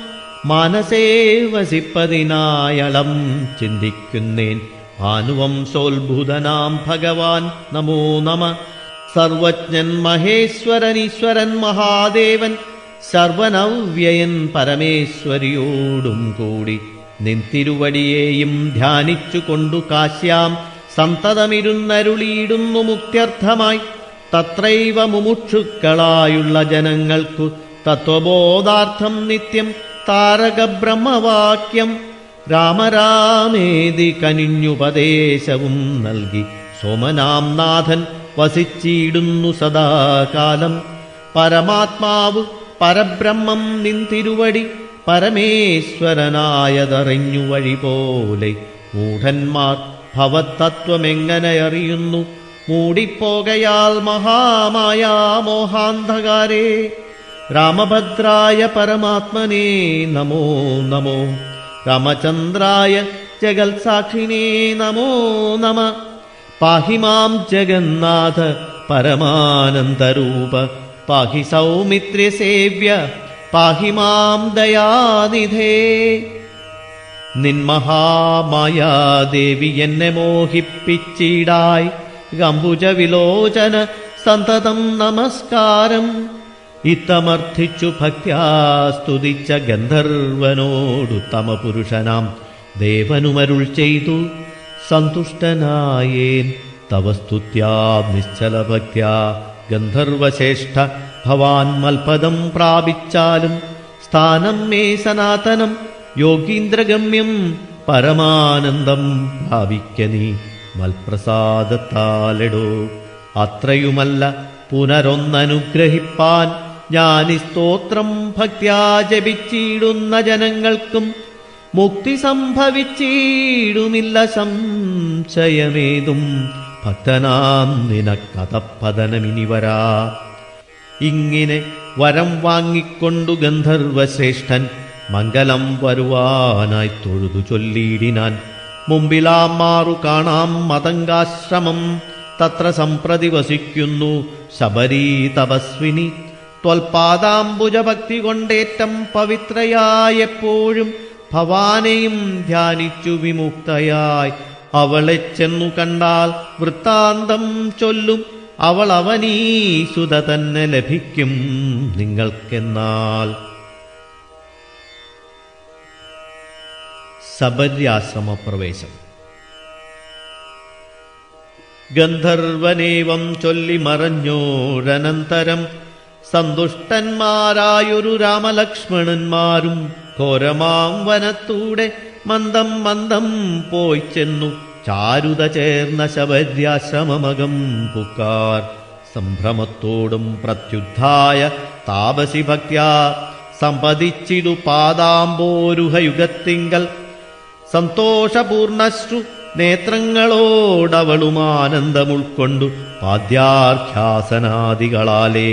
മാനസേ വസിപ്പതിനായളം ചിന്തിക്കുന്നേൻ ഭാനുവംസോത്ഭുതനാം ഭഗവാൻ നമോ നമ സർവജ്ഞൻ മഹേശ്വരൻ ഈശ്വരൻ മഹാദേവൻ സർവനവ്യയൻ പരമേശ്വരിയോടും കൂടി നിൻതിരുവടിയേയും ധ്യാനിച്ചുകൊണ്ടു കാശ്യാം സന്തതമിരുന്നരുളിയിടുന്നു മുക്ത്യർത്ഥമായി തത്രൈവ മുമുക്ഷുക്കളായുള്ള ജനങ്ങൾക്കു തത്വബോധാർത്ഥം നിത്യം താരകബ്രഹ്മവാക്യം രാമരാമേതി കനിഞ്ഞുപദേശവും നൽകി സോമനാം നാഥൻ വസിച്ചിടുന്നു സദാകാലം പരമാത്മാവ് പരബ്രഹ്മം നിൻതിരുവടി പരമേശ്വരനായതറിഞ്ഞു വഴി പോലെ മൂഢന്മാർ ഭവത്തത്വമെങ്ങനെ അറിയുന്നു മൂടിപ്പോകയാൽ മഹാമായ മോഹാന്ധകാരേ രാമഭദ്രായ പരമാത്മനേ നമോ നമോ രാമചന്ദ്രായ ജഗത്സാക്ഷിണേ നമോ നമ പാഹി മാം ജഗന്നാഥ പരമാനന്ദരൂപ പാഹി സൗമിത്രസേവ്യ പാഹി മാം ദയാനിധേ നിന്മഹാമായാദേവി എന്നെ മോഹിപ്പിച്ചിടായി ഗംബുജ വിലോചന സന്തതം നമസ്കാരം ഇത്തമർത്ഥിച്ചു ഭക്ത്യാ സ്തുതിച്ച ഗന്ധർവനോടുത്തമ പുരുഷനാം ദേവനുമരുൾ ചെയ്തു, സന്തുഷ്ടനായേൻ തവ സ്തുത്യാ നിശ്ചലഭക്ത്യാ ഗന്ധർവശ്രേഷ്ഠ ഭവാൻ മൽപദം പ്രാപിച്ചാലും സ്ഥാനം മേ സനാതനം യോഗീന്ദ്രഗമ്യം പരമാനന്ദം ഭാവിക്ക നീ മൽപ്രസാദത്താലെടോ. അത്രയുമല്ല പുനരൊന്നനുഗ്രഹിപ്പാൻ ഞാനീ സ്തോത്രം ഭക്ത്യാ ജപിച്ചിടുന്ന ജനങ്ങൾക്കും മുക്തി സംഭവിച്ചിടുമില്ല സംശയമേതും. ഭക്തനാം നിനക്കതപ്പതനമിനി വരാ. ഇങ്ങനെ വരം വാങ്ങിക്കൊണ്ടു ഗന്ധർവശ്രേഷ്ഠൻ മംഗലം വരുവാനായി തൊഴുതു ചൊല്ലിയിടിനാൻ. മുമ്പിലാം മാറു കാണാം മതംഗാശ്രമം, തത്ര സംപ്രതി വസിക്കുന്നു ശബരീ തപസ്വിനി. ത്വൽപാദാംബുജഭക്തി കൊണ്ടേറ്റം പവിത്രയായെപ്പോഴും ഭവാനെയും ധ്യാനിച്ചു വിമുക്തയായി അവളെ ചെന്നു കണ്ടാൽ വൃത്താന്തം ചൊല്ലും. അവൾ അവനീസുത തന്നെ ലഭിക്കും നിങ്ങൾക്കെന്നാൽ. ശബര്യാശ്രമപ്രവേശം. ഗന്ധർവനേവം ചൊല്ലി മറഞ്ഞോരനന്തരം സന്തുഷ്ടന്മാരായൊരു രാമലക്ഷ്മണന്മാരും ഘോരമാം വനത്തൂടെ മന്ദം മന്ദം പോയി ചെന്നു ചാരുത ചേർന്ന ശബര്യാശ്രമമകം പുക്കാർ. സംഭ്രമത്തോടും പ്രത്യുദ്ധായ താപസി ഭക്ത്യാ സമ്പതിച്ചിടു പാദാംബോരുഹയുഗത്തിങ്കൽ. സന്തോഷപൂർണശ്രു നേത്രങ്ങളോടവളും ആനന്ദമുൾക്കൊണ്ടു പാദ്യാർഘ്യാസനാദികളാലേ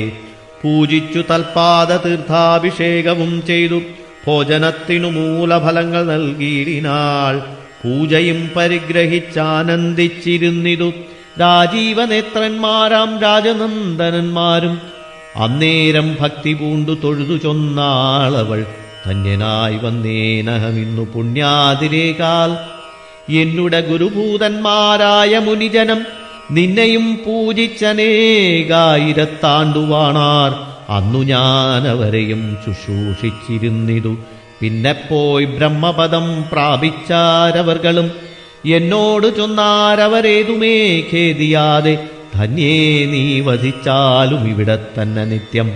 പൂജിച്ചു തൽപാദ തീർത്ഥാഭിഷേകവും ചെയ്തു ഭോജനത്തിനു മൂലഫലങ്ങൾ നൽകിയിടിനാൾ. പൂജയും പരിഗ്രഹിച്ചാനന്ദിച്ചിരുന്നിതു രാജീവനേത്രന്മാരാം രാജനന്ദനന്മാരും. അന്നേരം ഭക്തി പൂണ്ടു തൊഴുതു ചൊന്നാളവൾ, ധന്യനായി വന്നേനഹമിന്നു പുണ്യാതിരേകാൽ. എന്നുടെ ഗുരുഭൂതന്മാരായ മുനിജനം നിന്നെയും പൂജിച്ചനേകായിരത്താണ്ടുവാണാർ. അന്നു ഞാനവരെയും ശുശ്രൂഷിച്ചിരുന്നിതു. പിന്നെ പോയി ബ്രഹ്മപദം പ്രാപിച്ചാരവർകളും എന്നോട് ചൊന്നാരവരേതുമേ ഖേദിയാതെ, ധന്യേ നീ വധിച്ചാലും ഇവിടെ തന്നെ നിത്യം.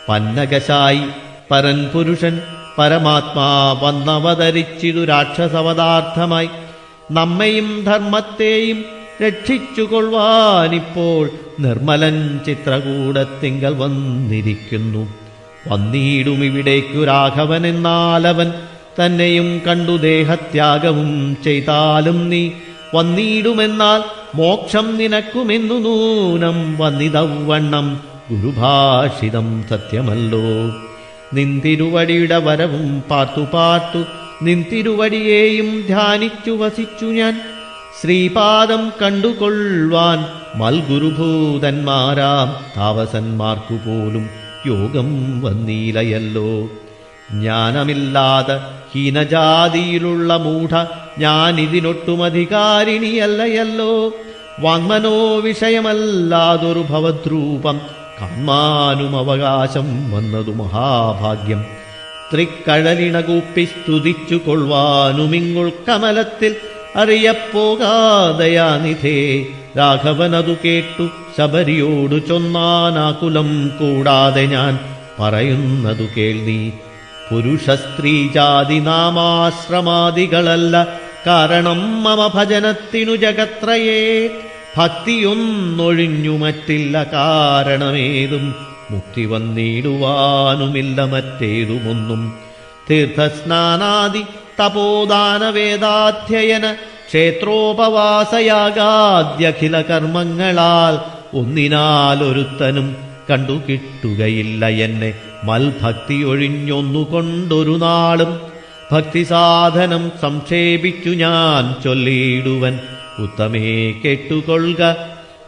പന്നകശായി പരൻ പുരുഷൻ പരമാത്മാ വന്നവതരിച്ചിതു രാക്ഷസവതാർത്ഥമായി. നമ്മയും ധർമ്മത്തെയും രക്ഷിച്ചുകൊള്ളുവാനിപ്പോൾ നിർമ്മലൻ ചിത്രകൂടത്തിങ്കൽ വന്നിരിക്കുന്നു. വന്നിടുമിവിടേക്കു രാഘവനെന്നാലവൻ തന്നെയും കണ്ടു ദേഹത്യാഗവും ചെയ്താലും നീ വന്നിടുമെന്നാൽ മോക്ഷം നിനക്കുമെന്നു നൂനം വന്നിതവണ്ണം ഗുരുഭാഷിതം സത്യമല്ലോ. നിന്തിരുവടിയുടെ വരവും പാർത്തു പാർത്തു നിന്തിരുവടിയെയും ധ്യാനിച്ചു വസിച്ചു ഞാൻ. ശ്രീപാദം കണ്ടുകൊള്ളുവാൻ മൽഗുരുഭൂതന്മാരാം താപസന്മാർക്കുപോലും യോഗം വന്നീലയല്ലോ. ജ്ഞാനമില്ലാതെ ഹീനജാതിയിലുള്ള മൂഢ ഞാനിതിനൊട്ടുമധികാരിണിയല്ലയല്ലോ. വാങ്മനോ വിഷയമല്ലാതൊരു ഭവദ്രൂപം കാൺമാനും അവകാശം വന്നതു മഹാഭാഗ്യം. തൃക്കഴലിണകൂപ്പി സ്തുതിച്ചു കൊള്ളുവാനുമിങ്ങുൾക്കമലത്തിൽ അറിയപ്പോകാതയാനിധേ. രാഘവനതു കേട്ടു ശബരിയോടു ചൊന്നാനാകുലം കൂടാതെ ഞാൻ പറയുന്നതു കേൾനീ. പുരുഷ സ്ത്രീ ജാതി നാമാശ്രമാദികളല്ല കാരണം മമ ഭജനത്തിനു ജഗത്രയേ. ഭക്തിയൊന്നൊഴിഞ്ഞു മറ്റില്ല കാരണമേതും, മുക്തി വന്നിടുവാനുമില്ല മറ്റേതുമൊന്നും. തീർത്ഥസ്നാനാദി തപോദാന വേദാധ്യയന ക്ഷേത്രോപവാസയാഗാദ്യഖില കർമ്മങ്ങളാൽ ഒന്നിനാലൊരുത്തനും കണ്ടുകിട്ടുകയില്ല എന്നെ മൽഭക്തി ഒഴിഞ്ഞൊന്നുകൊണ്ടൊരു നാളും. ഭക്തിസാധനം സംക്ഷേപിച്ചു ഞാൻ ചൊല്ലിയിടുവൻ, ഉത്തമേ കേട്ടുകൊള്ളുക.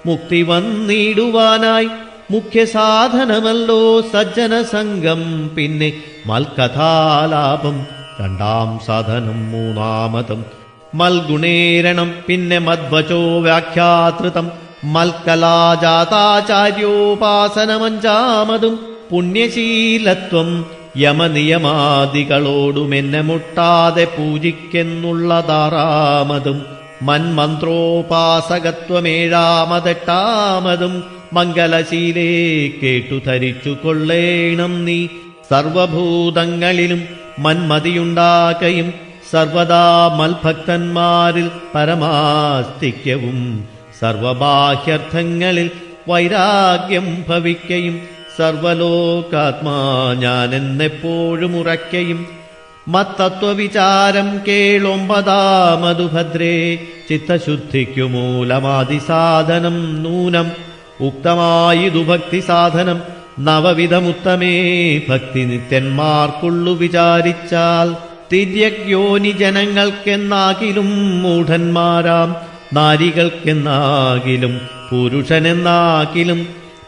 മുക്തി വന്നിടുവാനായി മുഖ്യസാധനമല്ലോ സജ്ജനസംഗം, പിന്നെ മൽകഥാലാപം രണ്ടാം സാധനം, മൂന്നാമതം മൽഗുണേരണം, പിന്നെ മദ്വചോ വ്യാഖ്യാതൃതം മൽക്കലാജാതാചാര്യോപാസനമഞ്ചാമതും പുണ്യശീലത്വം യമനിയമാദികളോടുമെന്നെ മുട്ടാതെ പൂജിക്കെന്നുള്ളതാറാമതും മന്മന്ത്രോപാസകത്വമേഴാമതെട്ടാമതും മംഗലശീലേ കേട്ടു ധരിച്ചു കൊള്ളേണം നീ. സർവഭൂതങ്ങളിലും മന്മതിയുണ്ടാകയും സർവദാ മൽഭക്തന്മാരിൽ പരമാസ്തിക്യവും സർവബാഹ്യർത്ഥങ്ങളിൽ വൈരാഗ്യം ഭവിക്കയും സർവലോകാത്മാ ഞാനെന്നെപ്പോഴും ഉറയ്ക്കയും മത്തത്വവിചാരം കേളൊമ്പതാമതു ഭദ്രേ. ചിത്തശുദ്ധിക്കു മൂലമാദിസാധനം നൂനം ഉക്തമായിതു ഭക്തിസാധനം നവവിധമുത്തമേ. ഭക്തി നിത്യന്മാർക്കുള്ളു വിചാരിച്ചാൽ തിര്യഗ്യോനി ജനങ്ങൾക്കെന്നാകിലും മൂഢന്മാരാം നാരികൾക്കെന്നാകിലും പുരുഷനെന്നാകിലും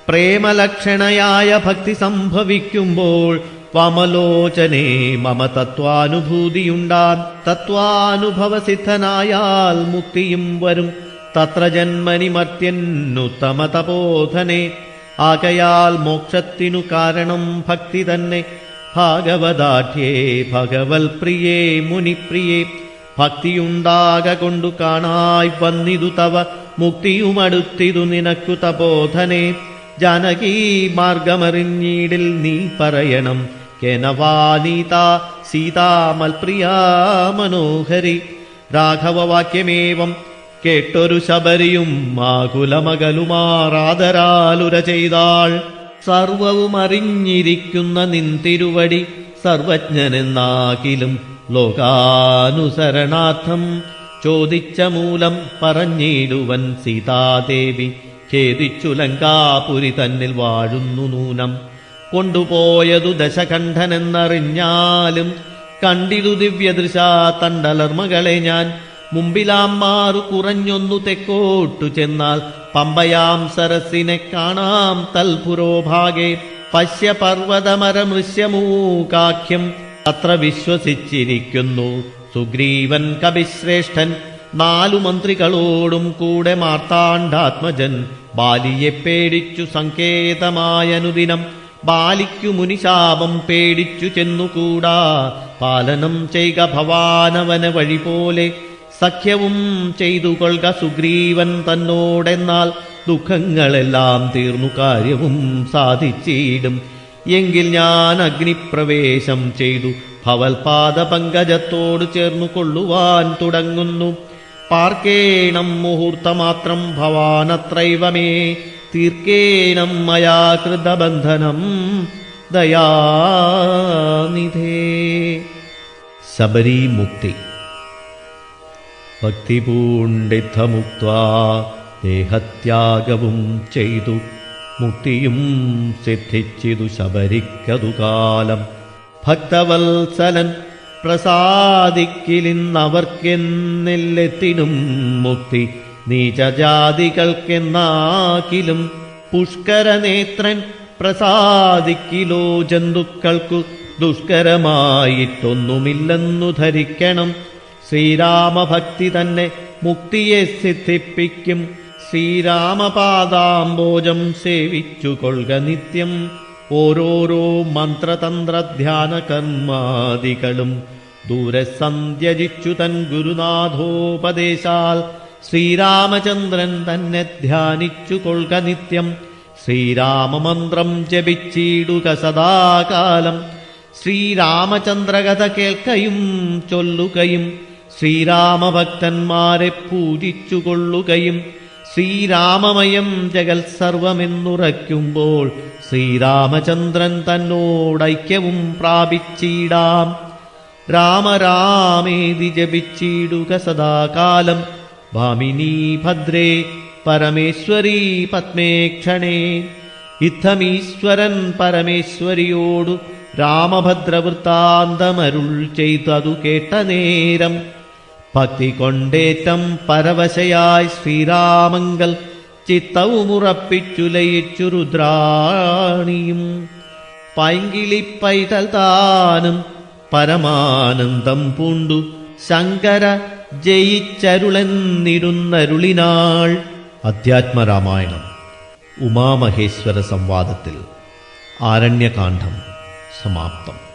പ്രേമലക്ഷണയായ ഭക്തി സംഭവിക്കുമ്പോൾ വാമലോചനേ മമ തത്വാനുഭൂതിയുണ്ടാൻ. തത്വാനുഭവസിദ്ധനായാൽ മുക്തിയും വരും തത്ര ജന്മനി മർത്യന്നുത്തമ തപോധനെ. ആകയാൽ മോക്ഷത്തിനു കാരണം ഭക്തി തന്നെ. ഭാഗവതാഠ്യേ ഭഗവൽ പ്രിയേ മുനിപ്രിയേ. ഭക്തിയുണ്ടാകൊണ്ടു കാണായി വന്നിതു തവ മുക്തിയുമടുത്തിതു നിനക്കു തപോധനെ. ജാനകീ മാർഗമറിഞ്ഞീടിൽ നീ പറയണം കേനവാനീത സീതാമൽപ്രിയാ മനോഹരി. രാഘവവാക്യമേവം കേട്ടൊരു ശബരിയും ആകുലമകലുമാറാദരാലുര ചെയ്താൾ. സർവവും അറിഞ്ഞിരിക്കുന്ന നിന്തിരുവടി സർവജ്ഞനെന്നാകിലും ലോകാനുസരണാർത്ഥം ചോദിച്ച മൂലം പറഞ്ഞിടുവൻ സീതാദേവി. ഖേദിച്ചു ലങ്കാപുരി തന്നിൽ വാഴുന്നു നൂനം. കൊണ്ടുപോയതു ദശകണ്ഠനെന്നറിഞ്ഞാലും കണ്ടിതു ദിവ്യദൃശാ തണ്ടലർമകളെ ഞാൻ. മുമ്പിലാം മാറു കുറഞ്ഞൊന്നു തെക്കോട്ടു ചെന്നാൽ പമ്പയാം സരസിനെ കാണാം തൽപുരോഭാഗേ. പശ്യ പർവ്വതമരമൃശ്യമൂകാഖ്യം അത്ര വിശ്വസിച്ചിരിക്കുന്നു സുഗ്രീവൻ കവിശ്രേഷ്ഠൻ. 4 മന്ത്രികളോടും കൂടെ മാർത്താണ്ഡാത്മജൻ ബാലിയെ പേടിച്ചു സങ്കേതമായനുദിനം. ബാലിക്കു മുനിശാപം പേടിച്ചു ചെന്നുകൂടാ പാലനം ചെയ്ക ഭവാനവന വഴി പോലെ. സഖ്യവും ചെയ്തു കൊള്ളുക സുഗ്രീവൻ തന്നോടെന്നാൽ ദുഃഖങ്ങളെല്ലാം തീർന്നു കാര്യവും സാധിച്ചിടും. എങ്കിൽ ഞാൻ അഗ്നിപ്രവേശം ചെയ്തു ഭവൽപാദ പങ്കജത്തോട് ചേർന്നു കൊള്ളുവാൻ തുടങ്ങുന്നു. പാർക്കേണം മുഹൂർത്തമാത്രം ഭവാനത്രൈവമേ തീർക്കേണം മയാ കൃതബന്ധനം ദയാനിധേ. ശബരീമുക്തി. ഭക്തിപൂണ്ടിദ്ധമുക്ത്വാ ദേഹത്യാഗവും ചെയ്തു മുക്തിയും സിദ്ധിച്ചിതു ശബരിക്കതു കാലം. ഭക്തവത്സലൻ പ്രസാദിക്കിലിന്നവർക്കെന്നില്ലെത്തിനും മുക്തി നീചജാതികൾക്കെന്നാകിലും. പുഷ്കരനേത്രൻ പ്രസാദിക്കിലോ ജന്തുക്കൾക്കു ദുഷ്കരമായിട്ടൊന്നുമില്ലെന്നു ധരിക്കണം. ശ്രീരാമഭക്തി തന്നെ മുക്തിയെ സിദ്ധിപ്പിക്കും. ശ്രീരാമപാദാംബോജം സേവിച്ചു കൊള്ളുക നിത്യം. ഓരോരോ മന്ത്രതന്ത്രധ്യാന കർമാദികളും ദൂരെ സന്ധ്യജിച്ചു തൻ ഗുരുനാഥോപദേശാൽ ശ്രീരാമചന്ദ്രൻ തന്നെ ധ്യാനിച്ചു കൊള്ളുക നിത്യം. ശ്രീരാമമന്ത്രം ജപിച്ചിടുക സദാകാലം. ശ്രീരാമചന്ദ്രകഥ കേൾക്കയും ചൊല്ലുകയും ശ്രീരാമഭക്തന്മാരെ പൂജിച്ചു കൊള്ളുകയും ശ്രീരാമമയം ജഗൽ സർവമെന്നുറയ്ക്കുമ്പോൾ ശ്രീരാമചന്ദ്രൻ തന്നോടൈക്യവും പ്രാപിച്ചിടാം. രാമരാമേതി ജപിച്ചിടുക സദാകാലം. ഭാമിനീ ഭദ്രേ പരമേശ്വരീ പത്മേക്ഷണേ. ഇത്തമീശ്വരൻ പരമേശ്വരിയോടു രാമഭദ്രവൃത്താന്തമരുൾ ചെയ്തതു കേട്ട നേരം ഭക്തി കൊണ്ടേറ്റം പരവശയായി ശ്രീരാമങ്കൽ ചിത്തവുമുറപ്പിച്ചു ലയിച്ചു രുദ്രാണിയും. പൈങ്കിളിപ്പൈതൽ താനും പരമാനന്ദം പൂണ്ടു ശങ്കര ജയിച്ചരുളെന്നിരുന്നരുളിനാൾ. അധ്യാത്മരാമായണം ഉമാമഹേശ്വര സംവാദത്തിൽ ആരണ്യകാന്ഡം സമാപ്തം.